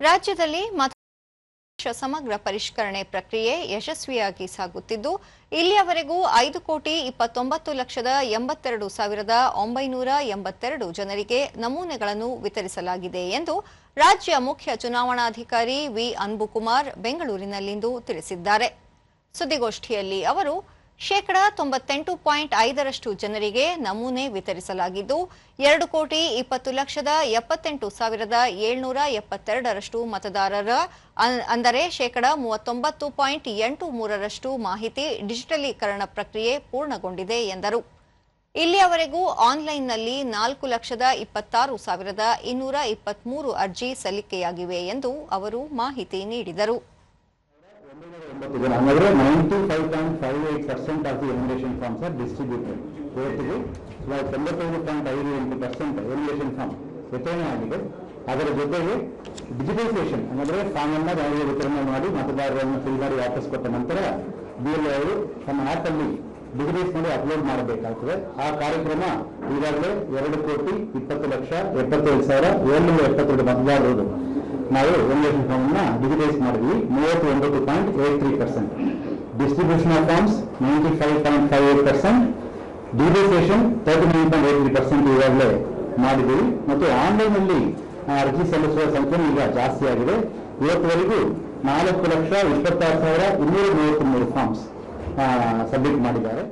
ರಾಜ್ಯದಲ್ಲಿ ಸಮಗ್ರ ಪರಿಷ್ಕರಣೆ ಪ್ರಕ್ರಿಯೆ ಯಶಸ್ವಿಯಾಗಿ ಸಾಗುತ್ತಿದ್ದು ಇಲ್ಲಿಯವರೆಗೂ 5,29,82,982 ಜನರಿಗೆ ನಮೂನೆಗಳನ್ನು ವಿತರಿಸಲಾಗಿದೆ ಎಂದು ರಾಜ್ಯ ಮುಖ್ಯ ಚುನಾವಣಾಧಿಕಾರಿ ವಿ ಅನ್ಬುಕುಮಾರ್ ಬೆಂಗಳೂರಿನಲ್ಲಿಂದು ತಿಳಿಸಿದ್ದಾರೆ. ಸುದ್ದಿಗೋಷ್ಠಿಯಲ್ಲಿ ಅವರು 98.5% ಜನರಿಗೆ ನಮೂನೆ ವಿತರಿಸಲಾಗಿದ್ದು 2,20,78,772 ಮತದಾರರ ಅಂದರೆ 39.83% ಮಾಹಿತಿ ಡಿಜಿಟಲೀಕರಣ ಪ್ರಕ್ರಿಯೆ ಪೂರ್ಣಗೊಂಡಿದೆ ಎಂದರು. ಇಲ್ಲಿಯವರೆಗೂ ಆನ್ಲೈನ್ನಲ್ಲಿ 4,26,223 ಅರ್ಜಿ ಸಲ್ಲಿಕೆಯಾಗಿವೆ ಎಂದು ಅವರು ಮಾಹಿತಿ ನೀಡಿದರು. 95.58% of the enumeration forms are distributed. ಇವತ್ತಿಗೆ 95.58% enumeration form ವಿತರಣೆ ಆಗಿದೆ. ಅದರ ಜೊತೆಗೆ ಡಿಜಿಟೈಸೇಷನ್ ಅಂದರೆ ಫಾರ್ಮ್ ಅನ್ನು ಅವರಿಗೆ ವಿತರಣೆ ಮಾಡಿ ಮತದಾರರನ್ನು ಫಿಲ್ ಮಾಡಿ ವಾಪಸ್ ಕೊಟ್ಟ ನಂತರ ಬಿಎಲ್ಒ ಅವರು ತಮ್ಮ ಆ್ಯಪ್ ಅಲ್ಲಿ ಡಿಜಿಟೈಸ್ ಮಾಡಿ ಅಪ್ಲೋಡ್ ಮಾಡಬೇಕಾಗ್ತದೆ. ಆ ಕಾರ್ಯಕ್ರಮ ಈಗಾಗಲೇ 2,20,77,772 ಮತದಾರರು ನಾವು ಎನ್ಯುಮರೇಷನ್ ಫಾರ್ಮ್ ಅನ್ನ ಡಿಜಿಟೈಸ್ ಮಾಡಿದ್ವಿ. 39.83%, ಡಿಸ್ಟ್ರಿಬ್ಯೂಷನ್ ಆಫ್ ಫಾರ್ಮ್ಸ್ 95.58%, ಡಿಜಿಟೈಸೇಷನ್ 39.83% ಈಗಾಗಲೇ ಮಾಡಿದ್ದೀವಿ. ಮತ್ತು ಆನ್ಲೈನ್ ಅಲ್ಲಿ ಅರ್ಜಿ ಸಲ್ಲಿಸುವ ಸಂಖ್ಯೆ ಈಗ ಜಾಸ್ತಿ ಆಗಿದೆ. ಇವತ್ತುವರೆಗೂ 4,26,233 ಫಾರ್ಮ್ಸ್ ಸಬ್ಮಿಟ್ ಮಾಡಿದ್ದಾರೆ.